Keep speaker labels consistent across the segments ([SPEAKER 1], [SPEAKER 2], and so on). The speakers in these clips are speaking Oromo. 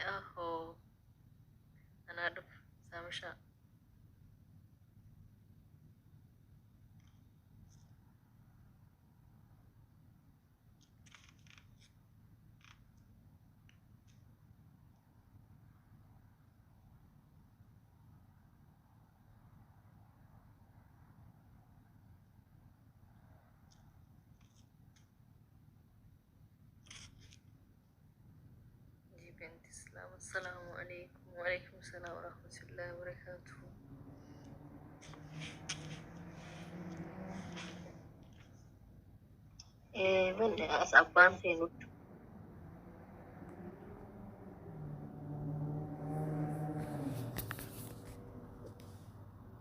[SPEAKER 1] أهو أنا أعرف سامشة. دي بنت إسلام. السلام عليكم. وعليكم السلام ورحمة الله وبركاته. من أصعبان فينو.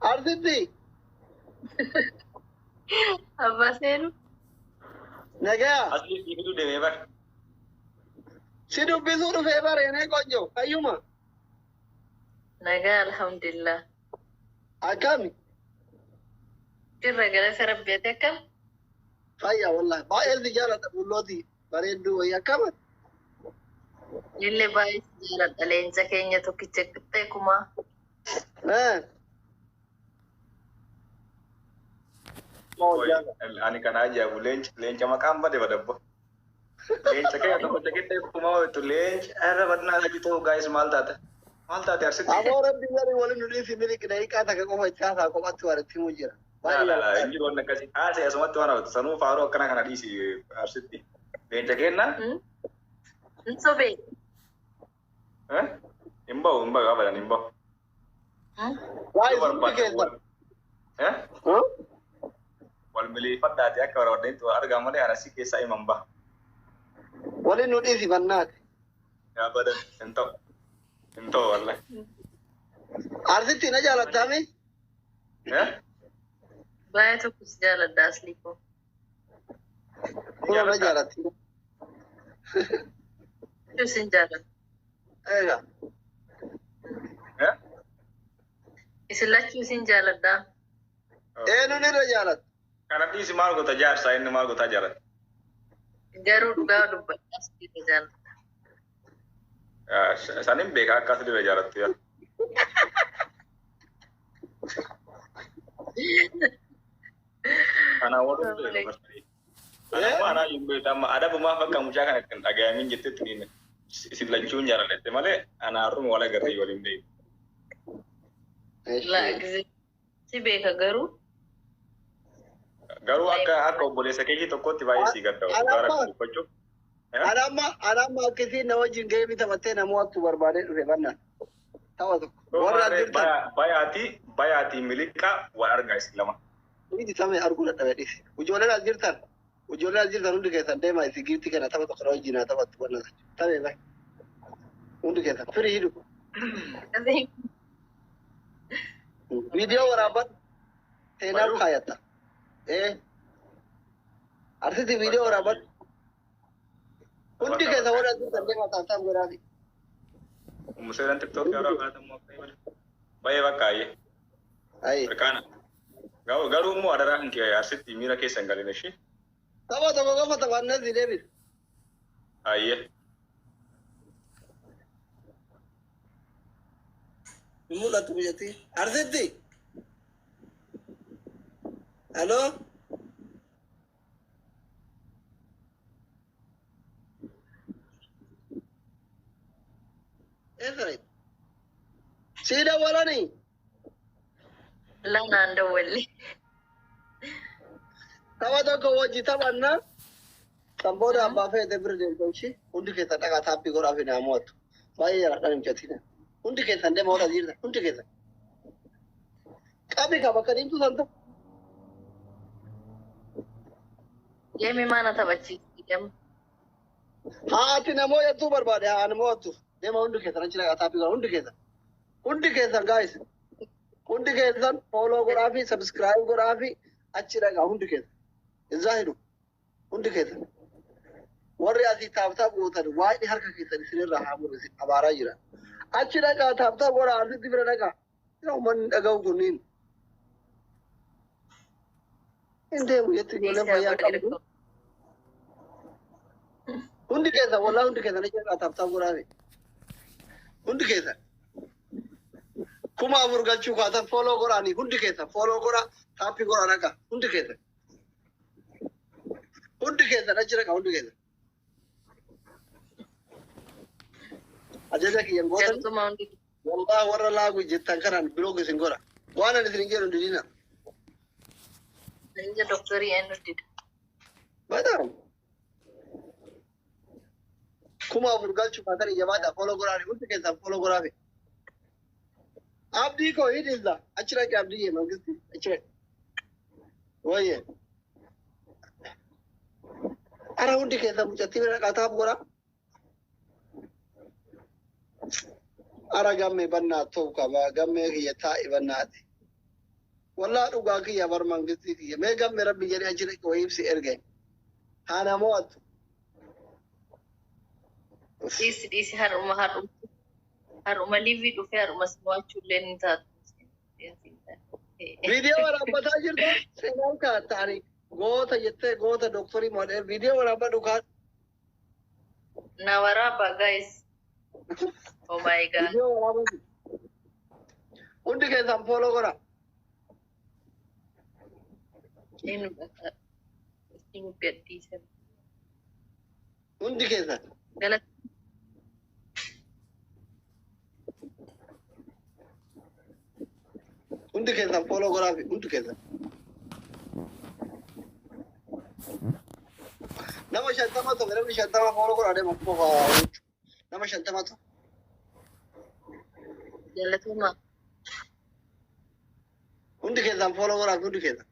[SPEAKER 2] أرضي
[SPEAKER 1] أبا سينو
[SPEAKER 2] نجا
[SPEAKER 3] asli itu deh bebas.
[SPEAKER 2] سيدو بيزور في بارين كوجو أيوما
[SPEAKER 1] نجا الحمد لله.
[SPEAKER 2] أكمل
[SPEAKER 1] كيف رجال ربيتك؟
[SPEAKER 2] فيا والله باي الرجال تقول دي بارين دو يا كمان
[SPEAKER 1] اللي بايس جرد ألين زكينيا توكيتك تكما.
[SPEAKER 3] Ani kan aja bu lenc sama kamba deh pada bu. Lenc kayak atau cekit teh mau itu lenc. Ada pernah lagi tuh guys Malta harus itu.
[SPEAKER 2] أبو ربي الله ولا نريد في ملك نايكا تكوم إتشافا كوم أتوار تيموجرا
[SPEAKER 3] Lah ini orang nak kasih saya semua tuh anak sanu Faro kena di si harus itu. Lenc cekit na?
[SPEAKER 1] Nsobe.
[SPEAKER 3] Imbau apa dan imbau?
[SPEAKER 2] واي سمعت كذا
[SPEAKER 3] Wal melifat dah dia kalau orang itu ada gambar dia nasi kisah imam bah.
[SPEAKER 2] ولا نريد في بنات
[SPEAKER 3] Ya badan ento wallah.
[SPEAKER 2] أرضي نجا لتامي
[SPEAKER 1] بايتو كس جالد أصليكو.
[SPEAKER 2] ولا نجا لتي
[SPEAKER 1] شو سنجالد؟
[SPEAKER 2] أيوة
[SPEAKER 1] إسلا شو سنجالد دا؟
[SPEAKER 2] إيه نجا لت
[SPEAKER 3] Karena di si mal kota jar, saya ini mal kota jar.
[SPEAKER 1] Garut gaudu pasti jalan.
[SPEAKER 3] Sana beka kasih dia jar tuh ya. Karena waduh tuh pasti. Anak yang bertama ada pemaham kamu jangan kan agak min gitu tuh ini. Si lancun jar deh. Temale anak rum wala gerai walim deh.
[SPEAKER 1] Lah, si beka garut.
[SPEAKER 3] Garu aku boleh sekali gitu kok tiba isi kata.
[SPEAKER 2] أنا ما كثير نوجه جيبي تبتين موت بربادين في بنا تاوتو
[SPEAKER 3] bayati milika wa arga islama.
[SPEAKER 2] ini sampai argula tadi ujola jirtan undi kesan dema security kana tawato karo jina tawato bana tabe ba undi kesan firi hidu video warabat tena khayata arti video warabat undi kesan wala jirtan dema tata guradi
[SPEAKER 3] Musuhan TikTok ya orang kata mau kayak bayar pakai
[SPEAKER 2] ai
[SPEAKER 3] berkana garu mu ada orang kaya aset di mira kesan kali nasi
[SPEAKER 2] tawato ko mata wanna dilebi
[SPEAKER 3] ayah
[SPEAKER 2] Mula tu bujati. Arzetti. Halo. Efrain. Sida wala ni.
[SPEAKER 1] La nanda wali.
[SPEAKER 2] Tawato ko wajita banna. Tamboda bafe de berde doshi. Undi ke tata ka tapi gora fi na mot. Bai ya dan chatina. Undi ke sande mawda dirda. Undi ke sa. Kabi ka bakarim tu santo.
[SPEAKER 1] Yemi mana tabachi jam.
[SPEAKER 2] Ha ati na moya tu barbade ha an motu. Dema undi ke tan chila ka tapi gora undi ke sa. Undi ke sa guys. Undi ke sa follow gora fi subscribe gora fi achira ga undi ke. Zahiru. Undi ke sa. warri asii taabtaa gootan waa'ee harka keessan isinirraa haa murisi abaaraa jira. Achi dhaqaa taabtaa goora asitti bira dhaqaa. Yaa uummanni dhaga'u kunniin. Hin deemu jetti ijoolleen fayyaa qabdu. Hundi keessa wallaa hundi keessa ni jedhaa taabtaa gooraafi. hundi keessan kuma afur galchuu kaatan fooloo godhaanii hundi keessan fooloo godhaa taappii godhaa dhaqa hundi keessan achi dhaqa hundi keessan ajaja kiyyan gootan
[SPEAKER 1] Jaltuma hundi.
[SPEAKER 2] wallah warra laagu jettan kanaan biroo isin godha waan ani isin jedhu didina
[SPEAKER 1] Ninja doktorii eenyu dida.
[SPEAKER 2] badam kuma afur galchuu kaatan ijamaadha fooloo godhaanii hundi keessan fooloo godhaafi abdii koo hidhiisa achi dhaqe abdii mangisti achi dhaqe wayye ara hundi keessan mucattii bira dhaqaa taap godha ara gamme bannaa ta'u qaba gamme kiyya taa'i bannaati wallaa dhugaa kiyya bar mangistii kiyya mee gamme rabbi jedhee achi dhaqe wayii ibsi erge haana mo'attu
[SPEAKER 1] Dhiisi har'uma liivii dhufee har'uma simachuu illee ni taatu.
[SPEAKER 2] viidiyoo waraabbataa jirtu seenaan kaa'attaani goota jettee goota doktorii model viidiyoo waraabbadhu kaan
[SPEAKER 1] Na waraaba guys. Oh my god.
[SPEAKER 2] viidiyoo waraabatu hundi keessan fooloo godha
[SPEAKER 1] Eenyu bakka ittiin gadhiisan.
[SPEAKER 2] hundi keessan
[SPEAKER 1] Galata.
[SPEAKER 2] hundi keessan fooloo godhaafi hundi keessan nama 50 tokko namni 50 fooloo godhaa deema qofa nama 50 tokko
[SPEAKER 1] Jalatuma.
[SPEAKER 2] hundi keessan fooloo godhaafi hundi keessan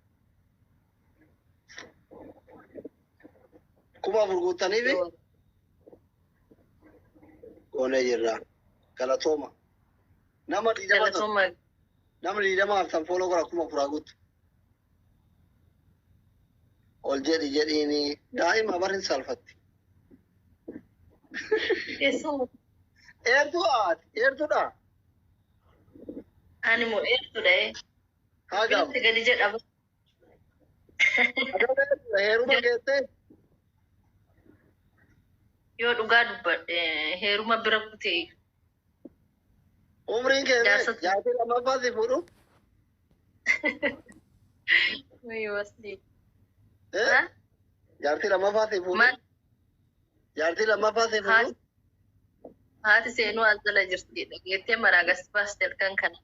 [SPEAKER 2] kuma afur guuttaniifi goonee jirra galatooma nama 20 tokko
[SPEAKER 1] Jalatuma.
[SPEAKER 2] namni 20 haftan fooloo godhaa kuma afuraa guuttu ol jedhiini daa'ima barin salfatti
[SPEAKER 1] Keessuma.
[SPEAKER 2] eertuudha
[SPEAKER 1] Ani moo eertudha.
[SPEAKER 2] haa gaaf
[SPEAKER 1] Bilatti gadi jedhama.
[SPEAKER 2] heeruma keessee
[SPEAKER 1] Yoo dhugaa dubbadhe heeruma bira kutee
[SPEAKER 2] umriin keessa
[SPEAKER 1] Jaarsatti.
[SPEAKER 2] jaartii lammaffaa si fuudhu
[SPEAKER 1] wayii wasii.
[SPEAKER 2] Eh? jaartii lammaffaa si fuudhu
[SPEAKER 1] Maal
[SPEAKER 2] jaartii lammaffaa si fuudhu
[SPEAKER 1] haati haati seenuu as jala jirti dhageettee maraagas baastel kan kana.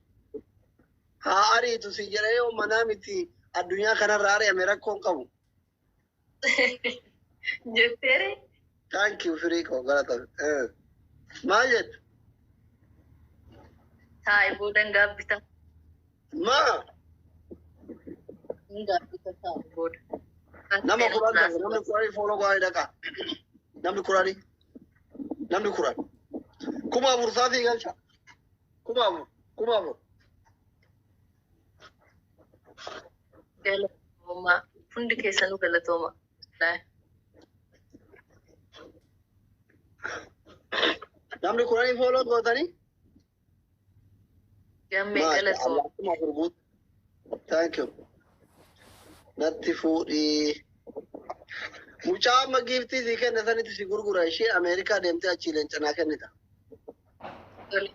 [SPEAKER 2] haa ariitu si jedhee yoo manaa miti addunyaa kanarra ari'ame rakkoon qabu
[SPEAKER 1] Jetteere
[SPEAKER 2] thank you firii koo galatame maal jettu
[SPEAKER 1] taa'e boodan gaabbita.
[SPEAKER 2] maa
[SPEAKER 1] Hin gaabbita taa'e booda.
[SPEAKER 2] nama kuran ta'e namni kuranii fooloo godhanii dhaqaa namni kuranii kuma afur saafii galcha kuma afur
[SPEAKER 1] Galatooma. Hundi keessanuu galatooma.
[SPEAKER 2] namni kuranii fooloo gootanii
[SPEAKER 1] Gammee galatooma.
[SPEAKER 2] kuma afur guutu thank you natti fuudhii mucaa amma giiftii sii kenne sanitti si gurgura ishee ameerikaa deemtee achii leencanaa kennita
[SPEAKER 1] Tole.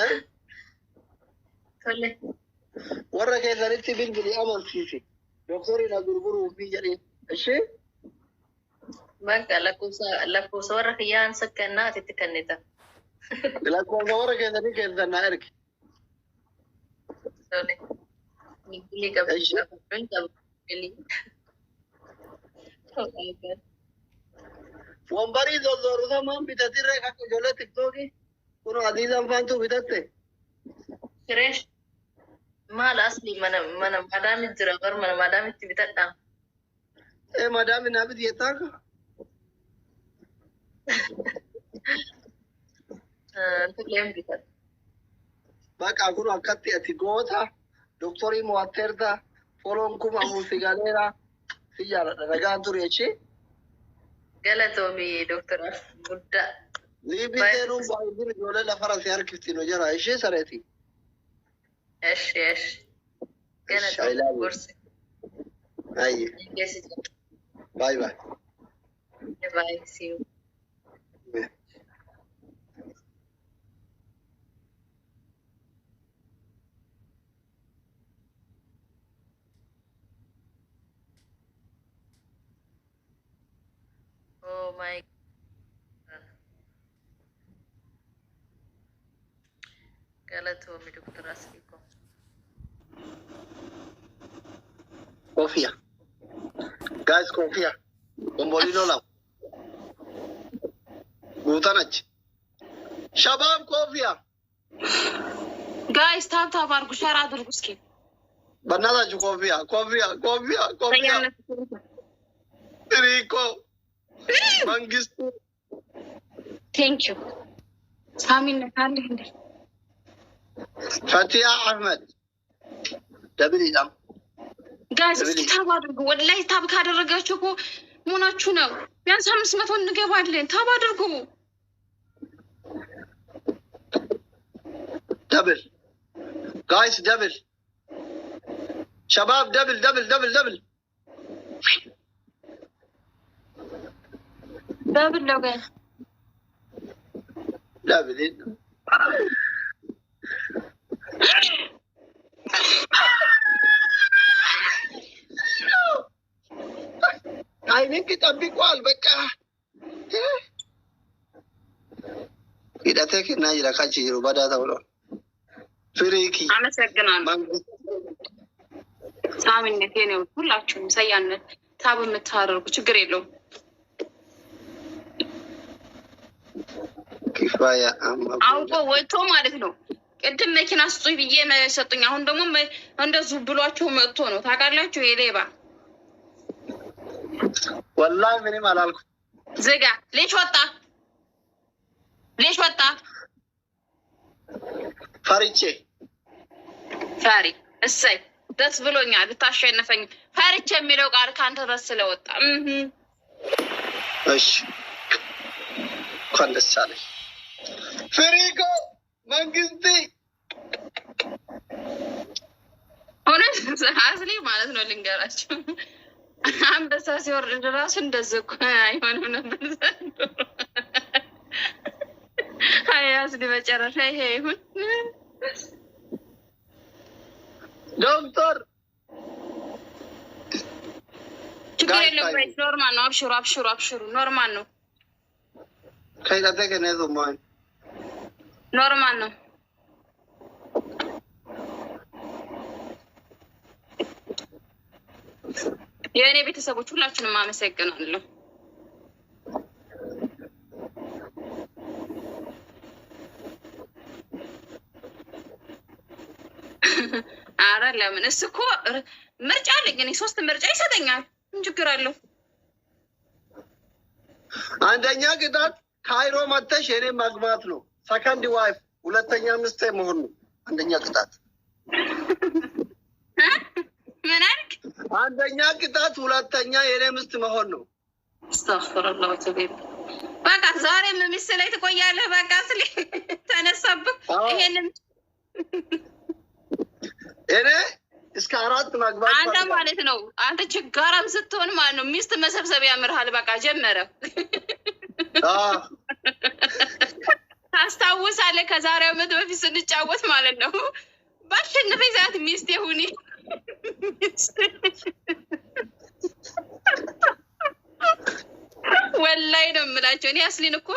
[SPEAKER 2] Eh?
[SPEAKER 1] Tole.
[SPEAKER 2] warra keessanitti bilbilii amansiisi doktorii na gurguruu fi jedhin ishee
[SPEAKER 1] Bakka lakkoofsa warra kiyyaan sakkannaa atitti kennita.
[SPEAKER 2] lakkoofsa warra keessanii keessan naa ergi
[SPEAKER 1] Tole. Bilbilii qabu.
[SPEAKER 2] Eesh.
[SPEAKER 1] Qabu. Qabu. Bilbilii. Oh my god.
[SPEAKER 2] wambarii zozzoru samaan bitatirree kan ijoollee tiktookii kun adiisan faantu bitatte
[SPEAKER 1] Kireesh. Maal asli mana madaamit jira bar mana madaamitti bitadha.
[SPEAKER 2] madaami naa biti yettaaka
[SPEAKER 1] Tuleen bitadha.
[SPEAKER 2] Bakka kun akkatti ati goota doktorii mo'atteerta foloon kuma afuufi galeera si jaaladha nagaan ture jechii
[SPEAKER 1] Galatoomii doktora guddaa.
[SPEAKER 2] liibii seenuun baay'een ijoollee lafarra si harkiftiin hojjara ishee sareeti.
[SPEAKER 1] Esh esh. Galatoomii gorsi.
[SPEAKER 2] Ayye
[SPEAKER 1] Geessi jira.
[SPEAKER 2] bye bye.
[SPEAKER 1] Bye. See you. ማይ galatoomii Dr. Asliiko.
[SPEAKER 2] Kofia. Guys, kofia. Bombolino lam. Gutanach. Shabab kofia.
[SPEAKER 4] Guys, tap argu share adurgu iski.
[SPEAKER 2] Banana kofia. Rico. Mangistu.
[SPEAKER 4] Thank you. Samin nakali hindi.
[SPEAKER 2] Fatia Ahmed. Dabili dam.
[SPEAKER 4] Guys, iski tap adurgu. Wallahi tap ካደረጋችሁ እኮ ሞናችሁ ነው። ቢያንስ 500 እንገባለን። tap adurgu.
[SPEAKER 2] Double. Guys, double. Shabab, double.
[SPEAKER 4] Double ነው guys.
[SPEAKER 2] Double. I think it's a big wall, but it take it now. You're catching your bad at all. Freaky.
[SPEAKER 4] I'm a second. ሳሚነት የኔው ሁላችሁም ሰያነት ታብ የምታደርጉ ችግር የለው
[SPEAKER 2] ኪፋያ
[SPEAKER 4] አውቆ ወጥቶ ማለት ነው። ቅድም መኪና ስጡኝ ብዬ መሰጡኝ። አሁን ደግሞ እንደዚህ ብሏቸው መጥቶ ነው። ታውቃላችሁ የሌባ
[SPEAKER 2] ወላሂ ምንም አላልኩ።
[SPEAKER 4] ዝጋ። ልጅ ወጣ ፈሪ እሰይ ደስ ብሎኛል። ልታሸነፈኝ ፈርቼ የሚለው ቃል ካንተ ድረስ ስለወጣ
[SPEAKER 2] እሺ ኮንደስ አለኝ። ፍሪጎ መንግስቲ
[SPEAKER 4] ሆነስ አስሊ ማለት ነው። ልንገራችሁ አንበሳ ሲወርድ ራሱ እንደዚህ እኮ አይሆንም ነበር። አያስሊ መጨረሻ ይሄ ይሁን።
[SPEAKER 2] ዶክተር
[SPEAKER 4] ችግር የለውም። ኖርማል ነው። አብሽሩ ኖርማል ነው።
[SPEAKER 2] ከይላተከ ነው ማን
[SPEAKER 4] ኖርማል ነው። የኔ ቤተሰቦች ሁላችሁንም አመሰግናለሁ። አረ ለምን እስኮ ምርጫ አለኝ እኔ 3 ምርጫ ይሰጠኛል። ምን ችግር አለው?
[SPEAKER 2] አንደኛ ቅጣት ካይሮ መተሽ የኔ ማግባት ነው። ሰከንድ ዋይፍ ሁለተኛ ሚስት መሆን ነው። አንደኛ ቅጣት
[SPEAKER 4] ምን አልክ?
[SPEAKER 2] አንደኛ ቅጣት ሁለተኛ የኔ ሚስት መሆን ነው።
[SPEAKER 4] አስተግፍሩላህ ወተቤ በቃ ዛሬ ሚስት ላይ ትቆያለህ። በቃ ስለ ተነሳብህ ይሄንን
[SPEAKER 2] እኔ እስከ 4 ማግባት
[SPEAKER 4] አንተ ማለት ነው። አንተ ችጋራም ስትሆን ማለት ነው ሚስት መሰብሰብ ያምርሃል። በቃ ጀመረ። ታስታውሳለህ? ከዛሬ ዓመት በፊት ስንጫወት ማለት ነው ባሸነፈኝ ሰዓት ሚስት ይሁኒ ወላሂ ነው የምላቸው። እኔ አስሊን እኮ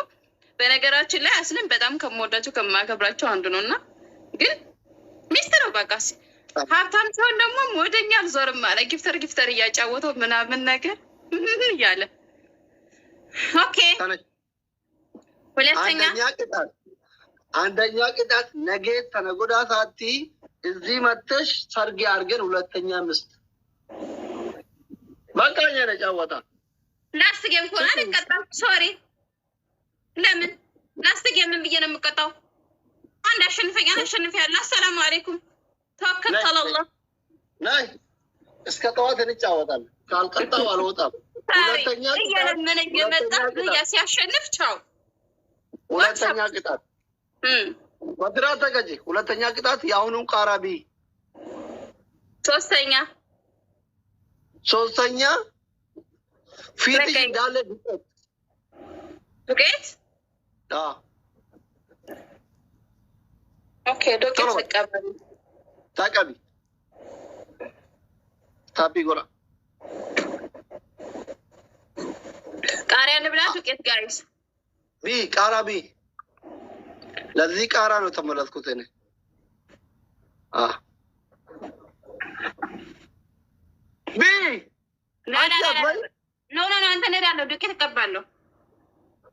[SPEAKER 4] በነገራችን ላይ አስሊን በጣም ከምወዳቸው ከማከብራቸው አንዱ ነውና ግን ሚስት ነው በቃ። ሀብታም ሲሆን ደግሞ ወደኛ አልዞርም አለ። ጊፍተር እያጫወተው ምናምን ነገር እያለ ኦኬ። ሁለተኛ
[SPEAKER 2] አንደኛ ቅጣት ነገ ተነጎዳ ሳቲ እዚህ መተሽ ሰርግ አድርገን ሁለተኛ ሚስት በቃ ነው ጫወታ።
[SPEAKER 4] ላስት ጌም ኮና ልቀጣው። ሶሪ ለምን ላስት ጌም ምን ብዬ ነው የምቀጣው? አንድ አሸንፈኛል። አሰላሙ አለይኩም ተወከልኩ አላህ
[SPEAKER 2] ናይ እስከ ጠዋት እንጫወታለን። ካልቀጣው አልወጣም። ሁለተኛ
[SPEAKER 4] እየለመነ እየመጣ ሲያሸንፍ ቻው።
[SPEAKER 2] ሁለተኛ ቅጣት ወድራ ተገጂ። ሁለተኛ ቅጣት የአሁኑን ቃራቢ። ሶስተኛ ፊትሽ እንዳለ
[SPEAKER 4] ዱቄት ኦኬ ዱቄት
[SPEAKER 2] ተቀቢ ታቢ ጎራ
[SPEAKER 4] ቃሪያ እንብላ ዱቄት ጋይስ
[SPEAKER 2] ቢ ቃራ ቢ ለዚህ ቃራ ነው ተመለስኩት እኔ ቢ
[SPEAKER 4] ኖ አንተ ነዳለሁ ዱቄት እቀባለሁ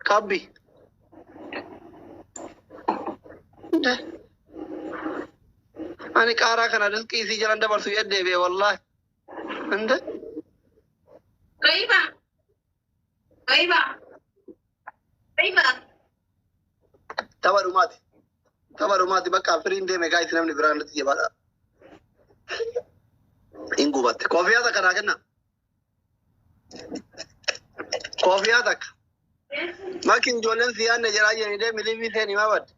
[SPEAKER 2] ቀቢ أنا كارا كنا رزقي سيجرا عند برسو يدي بي والله عند
[SPEAKER 4] طيبة
[SPEAKER 2] تبرماتي بقى فرين دي ميكاي سنمني براند تجيبها إنكو بات كوفياتك كنا كنا كوفياتك ما كن جولن سيان نجراي ندي ملي في ثاني ما بات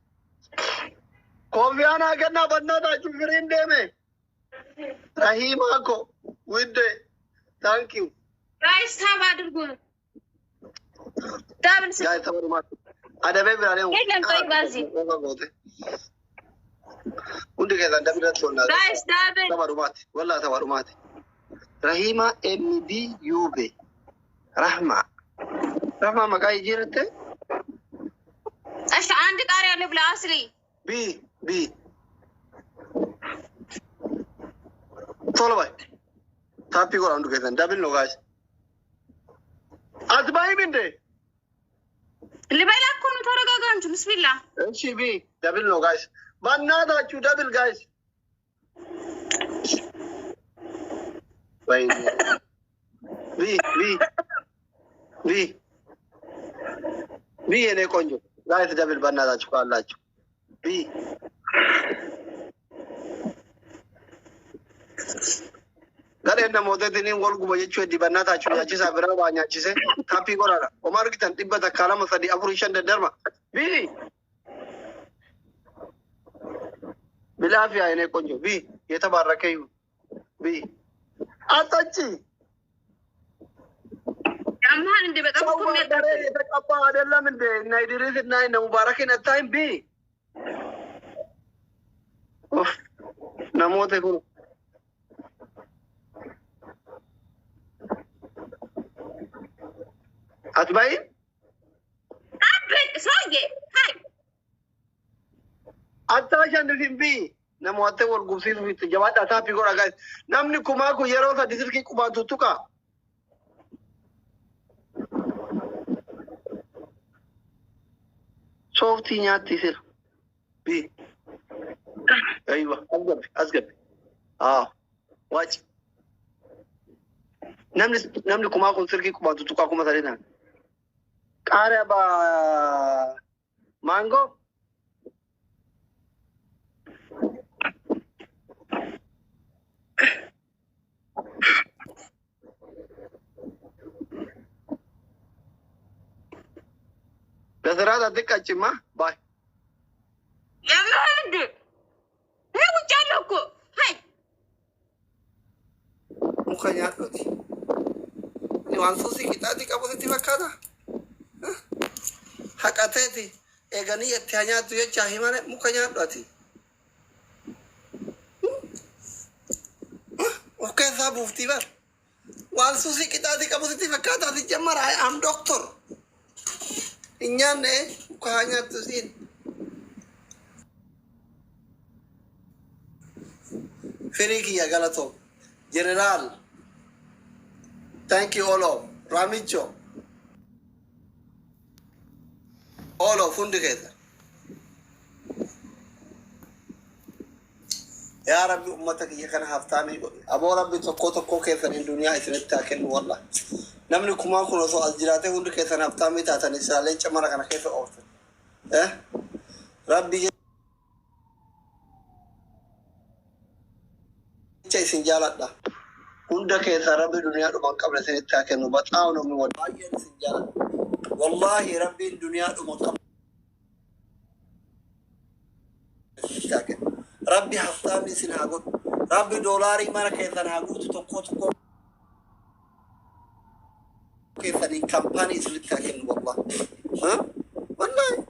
[SPEAKER 2] كوفيانا كنا بدنا تاجي فرين دي مي رحيما كو ويد ثانك يو
[SPEAKER 4] رايس تاب أدركو تابن سي
[SPEAKER 2] جاي تبرماتي ada bebe ada
[SPEAKER 4] yang kau bazi.
[SPEAKER 2] Undi kita anda bila tuan ada.
[SPEAKER 4] Guys, dabe.
[SPEAKER 2] Tabarumati, wallah tabarumati. Rahima MBUB, Rahma makai jirte.
[SPEAKER 4] Asha andi kari ane bila asli.
[SPEAKER 2] B. Follow by. Tapi kau orang tu kita double no guys. Adbai binte.
[SPEAKER 4] اللي بايلكم ترغاغانچو بسم الله
[SPEAKER 2] ايش بي دبل نو جايز بناداچو دبل جايز وين بي انا كونجو جايز دبل بناداچو قالاچو بي Gare na mote tini wal gubo jechu di banata chu ya chisa bera ba nya chise tapi gorara Omar kitan tibata kala masadi afurishan da darma bi bilafia ene konjo bi yetabaraka yu bi atachi
[SPEAKER 4] amhan inde baka kum me
[SPEAKER 2] dare yetakapa adellam inde na idris na ina mubarakin at time bi na mote kuru أتبين؟
[SPEAKER 4] أبد سوي هاي
[SPEAKER 2] أتاشان نفهم بي نموته والقصير في الجواد أتابي كورا guys نمني كماكو يروثا ديسكي كما توتوكا صوتي نياتي سير بي أيوة أسقب واجب نمني كماكو سيركي كما توتوكا كما سرينا Araba mango Dasarada dekachima bye
[SPEAKER 4] ya mande hebu jaloko hai
[SPEAKER 2] mukanya loti ni wansusi kita di kapositiva kada Hakateti egani yatanya tu ya chahimane mukanya loti Okay sabu ftibar wansusi kita di kapositiva kada di jamara I'm doctor Inyane mukanya tu sin Feriki ya galato General Thank you Olo Ramicho Olo fundi keda Ya Rabbi ummatak yakana haftami Abo Rabbi tokko kesan in dunia isnetta ken wallah Namni kuma kuno so aljirate fundi kesan haftami tatan Israel chamara kana kefa orta Rabbi chay sinjaladda hunda kesan Rabbi dunia do qabla isnetta ken bataaw no mi wad ayyan sinjala والله ربي الدنيا ربي حفتامي سنهاقود ربي دولاري مانا كيثان هاقود تقو كيثاني كامباني سلتاكين والله والله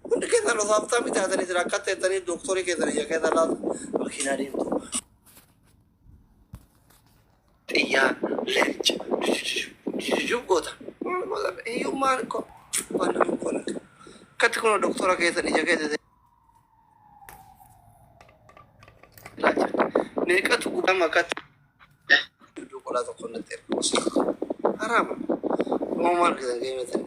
[SPEAKER 2] كنت كيثان لو حفتامي تهدني تراكات تهدني دكتوري كيثاني يا كيثان لا مكينا ديمتو تيان لنج جوب قوتا hiyyummaan waan nama qolatu. Akkatti kun doktora keessan ija keessa meeqatu gudama akkatti qolaa tokko natti erga. Haraama. Uumaa argitan geematan.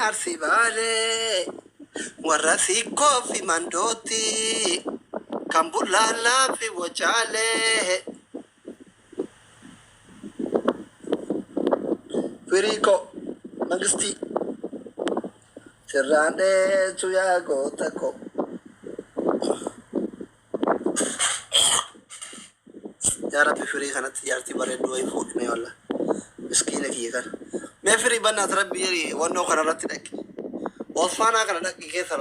[SPEAKER 2] Arsibale warra sikkoo fi mandooti kan bullaalaa fi wajaalee firiiko mangistii sirraan dheechu yaa goota ko yaa rabbi firii kanatti jaartii bareedduu wayii fuudhime walla miskiina kiyya kana mee firii bannaat rabbi jedhi wannoo kanarratti dhaqe osfaanaa kana dhaqi keessa